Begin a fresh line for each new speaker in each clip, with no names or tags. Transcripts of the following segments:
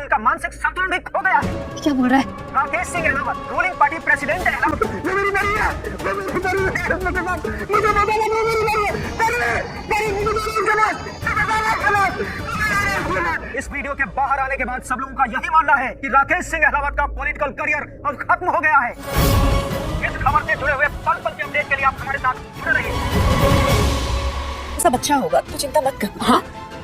इनका मानसिक संतुलन भी खो गया है।
क्या बोल रहा है?
Rakesh Singh Ahlawat ruling party president है। वो मेरी बड़ी है, वो मेरी बड़ी है, मुझे पता है वो मेरी बड़ी है। इस वीडियो के बाहर आने के बाद सब लोगों का यही मानना है कि राकेश सिंह अहलावत का पॉलिटिकल करियर अब खत्म हो गया है। इस खबर से जुड़े हुए पल पल के अपडेट के लिए आप हमारे साथ जुड़े रहिए।
सब अच्छा होगा, तू चिंता मत कर।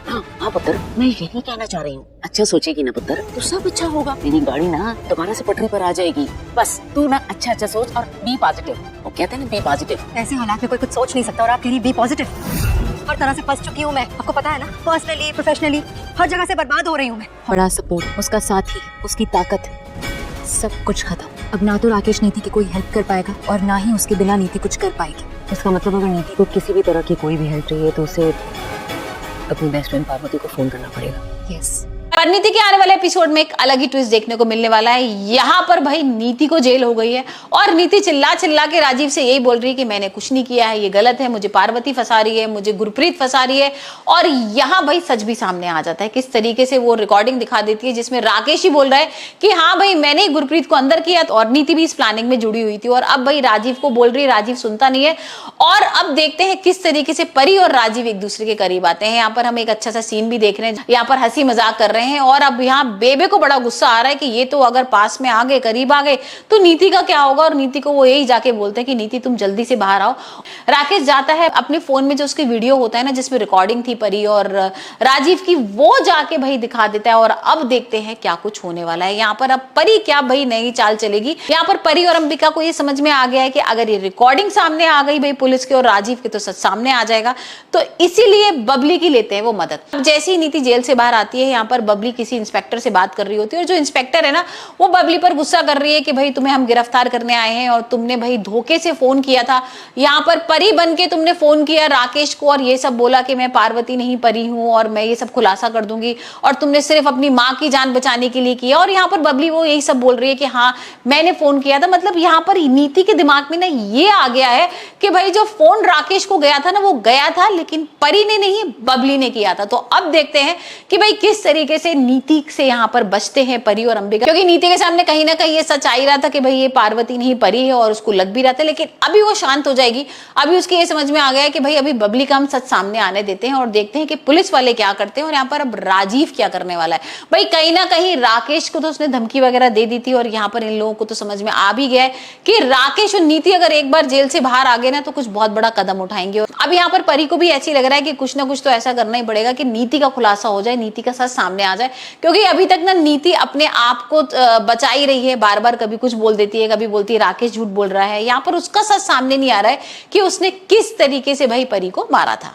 हाँ पुत्र, मैं यही कहना चाह रही हूँ। अच्छा सोचेगी ना पुत्र तो सब अच्छा होगा। मेरी गाड़ी ना दोबारा से पटरी पर आ जाएगी। बस तू ना अच्छा सोच और बी पॉजिटिव। वो कहते हैं ना बी पॉजिटिव।
ऐसे हालात में कोई कुछ सोच नहीं सकता और आप कह रही बी पॉजिटिव। हर तरह से फंस चुकी हूँ मैं, आपको पता है ना। पर्सनली, प्रोफेशनली, हर जगह से बर्बाद हो रही हूँ मैं।
बड़ा सपोर्ट, उसका साथी, उसकी ताकत, सब कुछ खत्म। अब ना तो राकेश नीति की कोई हेल्प कर पाएगा और ना ही उसके बिना नीति कुछ कर पाएगी। इसका मतलब अगर नीति को किसी भी तरह की कोई भी हेल्प चाहिए तो उसे अपनी बेस्ट फ्रेंड पार्वती को फोन करना पड़ेगा।
यस।
नीति के आने वाले एपिसोड में एक अलग ही ट्विस्ट देखने को मिलने वाला है। यहाँ पर भाई नीति को जेल हो गई है और नीति चिल्ला के राजीव से यही बोल रही है कि मैंने कुछ नहीं किया है, ये गलत है, मुझे पार्वती फंसा रही है, मुझे गुरप्रीत फंसा रही है। और यहाँ भाई सच भी सामने आ जाता है। किस तरीके से वो रिकॉर्डिंग दिखा देती है जिसमें राकेश ही बोल रहा है कि हाँ भाई मैंने गुरप्रीत को अंदर किया और नीति भी इस प्लानिंग में जुड़ी हुई थी। और अब भाई राजीव को बोल रही है, राजीव सुनता नहीं है। और अब देखते हैं किस तरीके से परी और राजीव एक दूसरे के करीब आते हैं। यहाँ पर हम एक अच्छा सा सीन भी देख रहे हैं, यहाँ पर हंसी मजाक कर रहे हैं। और अब यहाँ बेबे को बड़ा गुस्सा आ रहा है कि ये तो अगर पास में आ गए, करीब आ गए तो नीति का क्या होगा। और नीति को वो यही जाके बोलते हैं कि नीति तुम जल्दी से बाहर आओ। राकेश जाता है अपने फोन में जो उसकी वीडियो होता है ना जिसमें रिकॉर्डिंग थी परी और राजीव की, वो जाके भाई दिखा देता है। और अब देखते हैं क्या कुछ होने वाला है। यहाँ पर अब परी क्या भाई नई चाल चलेगी। यहाँ पर परी और अंबिका को ये समझ में आ गया है कि अगर ये रिकॉर्डिंग सामने आ गई भाई पुलिस के और राजीव के तो सच सामने आ जाएगा। तो इसीलिए बबली की लेते हैं वो मदद। अब जैसे ही नीति जेल से बाहर आती है यहाँ पर बबली किसी इंस्पेक्टर से बात कर रही होती है और जो इंस्पेक्टर है ना वो बबली पर गुस्सा कर रही है कि भाई तुम्हें हम गिरफ्तार करने आए हैं और तुमने भाई धोखे से फोन किया था। यहाँ पर परी बन के तुमने फोन किया राकेश को और ये सब बोला कि मैं पार्वती नहीं परी हूं और मैं ये सब खुलासा कर दूंगी और तुमने सिर्फ अपनी माँ की जान बचाने के लिए किया। और यहाँ पर बबली वो यही सब बोल रही है कि हाँ मैंने फोन किया था। मतलब यहाँ पर नीति के दिमाग में ना ये आ गया है कि भाई जो फोन राकेश को गया था ना वो गया था लेकिन परी ने नहीं बबली ने किया था। तो अब देखते हैं कि भाई किस तरीके से नीति से यहाँ पर बचते हैं परी और अंबिका। क्योंकि नीति के सामने कहीं ना कहीं ये सच आ ही रहा था कि भाई ये पार्वती नहीं परी है और उसको लग भी रहा था। लेकिन अभी वो शांत हो जाएगी। अभी उसके ये समझ में आ गया है कि भाई अभी बबली का हम सच सामने आने देते हैं और देखते हैं कि पुलिस वाले क्या करते हैं और यहाँ पर अब राजीव क्या करने वाला है। भाई कहीं ना कहीं राकेश को तो उसने धमकी वगैरह दे दी थी और यहाँ पर इन लोगों को तो समझ में आ भी गया है कि राकेश और नीति अगर एक बार जेल से बाहर आ गए ना तो कुछ बहुत बड़ा कदम उठाएंगे। और अब यहाँ पर परी को भी ऐसी लग रहा है कि कुछ ना कुछ तो ऐसा करना ही पड़ेगा कि नीति का खुलासा हो जाए, नीति का सच सामने आ जाए। क्योंकि अभी तक ना नीति अपने आप को बचा ही रही है। बार बार कभी कुछ बोल देती है, कभी बोलती है राकेश झूठ बोल रहा है। यहाँ पर उसका सच सामने नहीं आ रहा है कि उसने किस तरीके से भाई परी को मारा था।